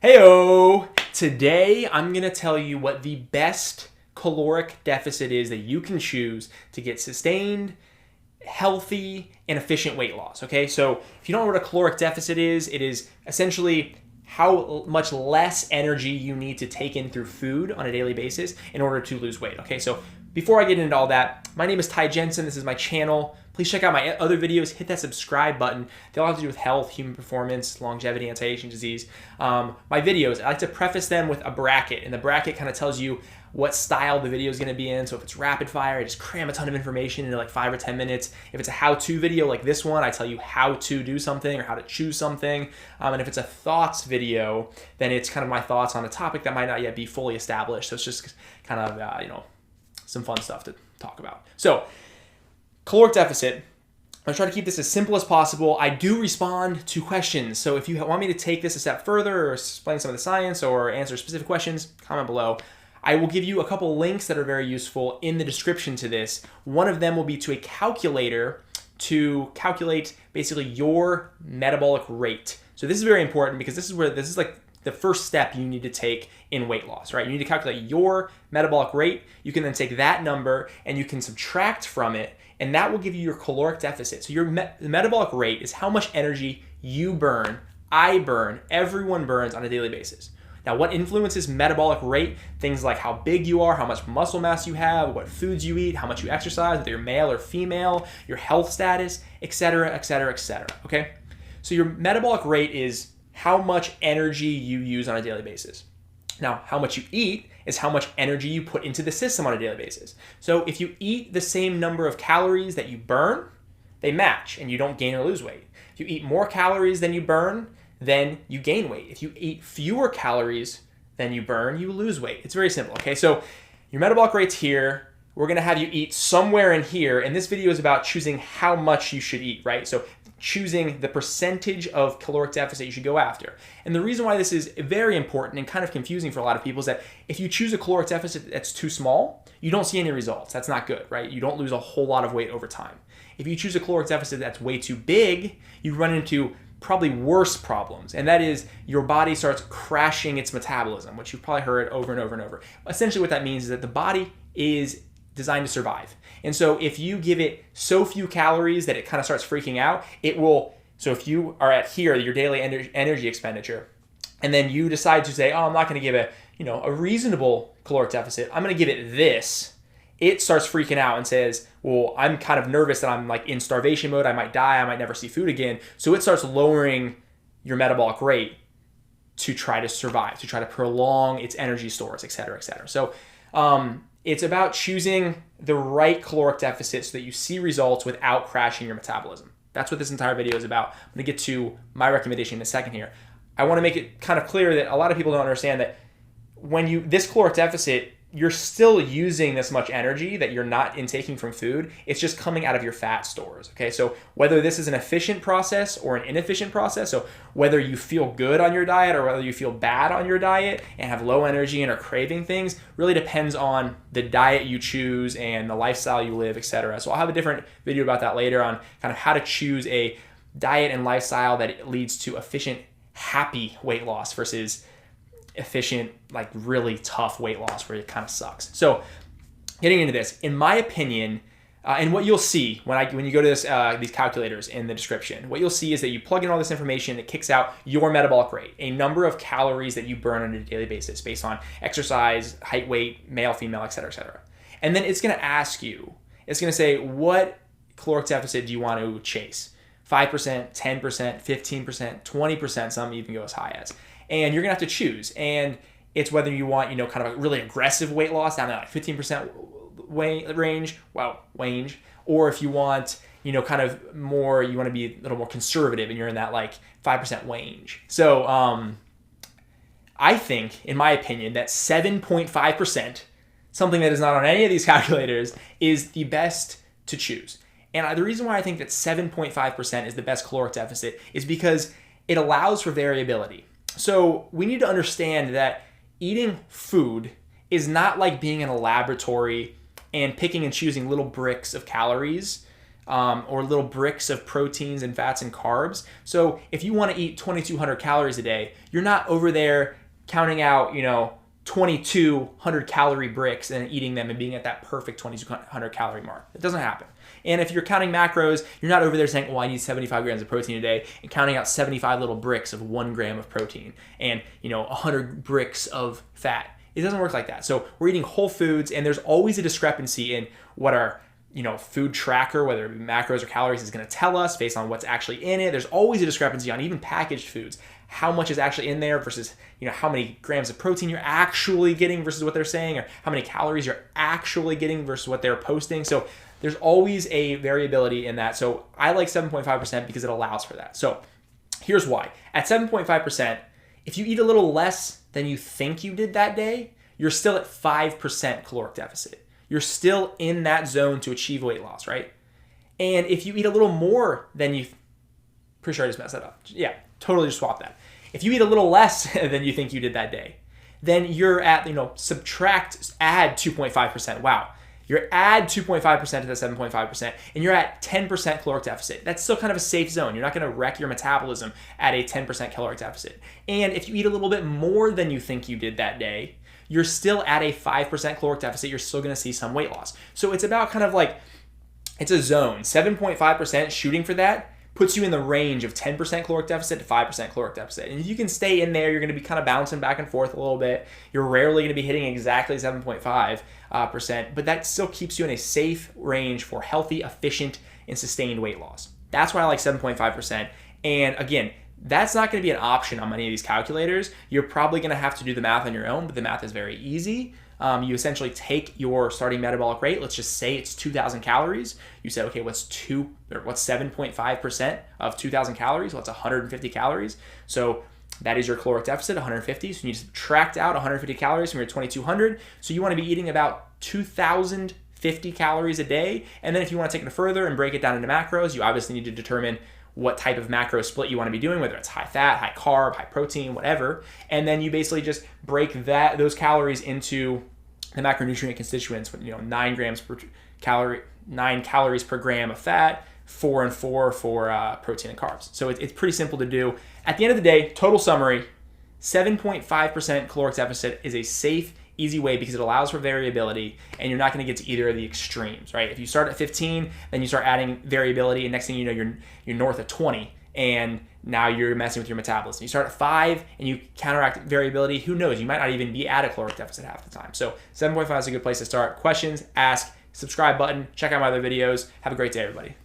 Heyo! Today I'm going to tell you what the best caloric deficit is that you can choose to get sustained, healthy, and efficient weight loss. Okay, so if you don't know what a caloric deficit is, it is essentially how much less energy you need to take in through food on a daily basis in order to lose weight. Okay, so before I get into all that, my name is Ty Jensen. This is my channel. Please check out my other videos. Hit that subscribe button. They all have to do with health, human performance, longevity, anti-aging disease. My videos, I like to preface them with a bracket, and the bracket kind of tells you what style the video is going to be in. So if it's rapid fire, I just cram a ton of information into like 5 or 10 minutes. If it's a how-to video like this one, I tell you how to do something or how to choose something. And if it's a thoughts video, then it's kind of my thoughts on a topic that might not yet be fully established. So it's just kind of, some fun stuff to talk about. So caloric deficit, I'm trying to keep this as simple as possible. I do respond to questions. So if you want me to take this a step further or explain some of the science or answer specific questions, comment below. I will give you a couple links that are very useful in the description to this. One of them will be to a calculator to calculate basically your metabolic rate. So this is very important because this is like the first step you need to take in weight loss, right? You need to calculate your metabolic rate. You can then take that number and you can subtract from it, and that will give you your caloric deficit. So your metabolic rate is how much energy you burn, I burn, everyone burns on a daily basis. Now, what influences metabolic rate? Things like how big you are, how much muscle mass you have, what foods you eat, how much you exercise, whether you're male or female, your health status, etc., etc., etc. Okay? So your metabolic rate is how much energy you use on a daily basis. Now, how much you eat is how much energy you put into the system on a daily basis. So if you eat the same number of calories that you burn, they match and you don't gain or lose weight. If you eat more calories than you burn, then you gain weight. If you eat fewer calories than you burn, you lose weight. It's very simple, okay? So your metabolic rate's here. We're gonna have you eat somewhere in here, and this video is about choosing how much you should eat, right? So choosing the percentage of caloric deficit you should go after. And the reason why this is very important and kind of confusing for a lot of people is that if you choose a caloric deficit that's too small, you don't see any results. That's not good, right? You don't lose a whole lot of weight over time. If you choose a caloric deficit that's way too big, you run into probably worse problems, and that is your body starts crashing its metabolism, which you've probably heard over and over and over. Essentially what that means is that the body is designed to survive. And so if you give it so few calories that it kind of starts freaking out, it will, so if you are at here, your daily energy expenditure, and then you decide to say, oh, I'm not going to give a reasonable caloric deficit, I'm going to give it this, it starts freaking out and says, well, I'm kind of nervous that I'm like in starvation mode, I might die, I might never see food again. So it starts lowering your metabolic rate to try to survive, to try to prolong its energy stores, et cetera, et cetera. So it's about choosing the right caloric deficit so that you see results without crashing your metabolism. That's what this entire video is about. I'm gonna get to my recommendation in a second here. I wanna make it kind of clear that a lot of people don't understand that when this caloric deficit, you're still using this much energy that you're not intaking from food. It's just coming out of your fat stores, okay? So whether this is an efficient process or an inefficient process, so whether you feel good on your diet or whether you feel bad on your diet and have low energy and are craving things, really depends on the diet you choose and the lifestyle you live, etc. So I'll have a different video about that later on kind of how to choose a diet and lifestyle that leads to efficient, happy weight loss versus efficient, like really tough weight loss where it kind of sucks. So getting into this, in my opinion, and what you'll see when you go to these calculators in the description, what you'll see is that you plug in all this information, it kicks out your metabolic rate, a number of calories that you burn on a daily basis based on exercise, height, weight, male, female, et cetera, et cetera. And then it's gonna ask you, it's gonna say, what caloric deficit do you want to chase? 5%, 10%, 15%, 20%, some even go as high as. And you're gonna have to choose. And it's whether you want, kind of a really aggressive weight loss down to like 15% range, or if you want, kind of more, you wanna be a little more conservative and you're in that like 5% range. So I think, in my opinion, that 7.5%, something that is not on any of these calculators, is the best to choose. And the reason why I think that 7.5% is the best caloric deficit is because it allows for variability. So we need to understand that eating food is not like being in a laboratory and picking and choosing little bricks of calories or little bricks of proteins and fats and carbs. So if you want to eat 2,200 calories a day, you're not over there counting out, 2,200 calorie bricks and eating them and being at that perfect 2,200 calorie mark. It doesn't happen. And if you're counting macros, you're not over there saying, oh, I need 75 grams of protein a day and counting out 75 little bricks of 1 gram of protein and, 100 bricks of fat. It doesn't work like that. So we're eating whole foods, and there's always a discrepancy in what our food tracker, whether it be macros or calories, is going to tell us based on what's actually in it. There's always a discrepancy on even packaged foods, how much is actually in there versus how many grams of protein you're actually getting versus what they're saying, or how many calories you're actually getting versus what they're posting. So there's always a variability in that. So I like 7.5% because it allows for that. So here's why. At 7.5%, if you eat a little less than you think you did that day, you're still at 5% caloric deficit. You're still in that zone to achieve weight loss, right? And if you eat a little more than you, pretty sure I just messed that up. Yeah, totally just swap that. If you eat a little less than you think you did that day, then you're at, add 2.5%. Wow. You're add 2.5% to the 7.5%, and you're at 10% caloric deficit. That's still kind of a safe zone. You're not going to wreck your metabolism at a 10% caloric deficit. And if you eat a little bit more than you think you did that day, you're still at a 5% caloric deficit. You're still going to see some weight loss. So it's about kind of like, it's a zone. 7.5% shooting for that puts you in the range of 10% caloric deficit to 5% caloric deficit. And if you can stay in there, you're going to be kind of bouncing back and forth a little bit. You're rarely going to be hitting exactly 7.5%, but that still keeps you in a safe range for healthy, efficient, and sustained weight loss. That's why I like 7.5%. And again, that's not going to be an option on many of these calculators. You're probably going to have to do the math on your own, but the math is very easy. You essentially take your starting metabolic rate. Let's just say it's 2,000 calories. You said, okay, what's 7.5% of 2,000 calories? Well, it's 150 calories. So that is your caloric deficit, 150. So you need to subtract out 150 calories from your 2,200. So you want to be eating about 2,050 calories a day. And then if you want to take it further and break it down into macros, you obviously need to determine what type of macro split you want to be doing, whether it's high fat, high carb, high protein, whatever. And then you basically just break those calories into the macronutrient constituents, 9 calories per gram of fat, 4 and 4 for protein and carbs. So it's pretty simple to do. At the end of the day, total summary, 7.5% caloric deficit is a safe, easy way because it allows for variability, and you're not going to get to either of the extremes, right? If you start at 15, then you start adding variability, and next thing you know, you're north of 20, and now you're messing with your metabolism. You start at 5 and you counteract variability. Who knows? You might not even be at a caloric deficit half the time. So 7.5 is a good place to start. Questions, ask, subscribe button, check out my other videos. Have a great day, everybody.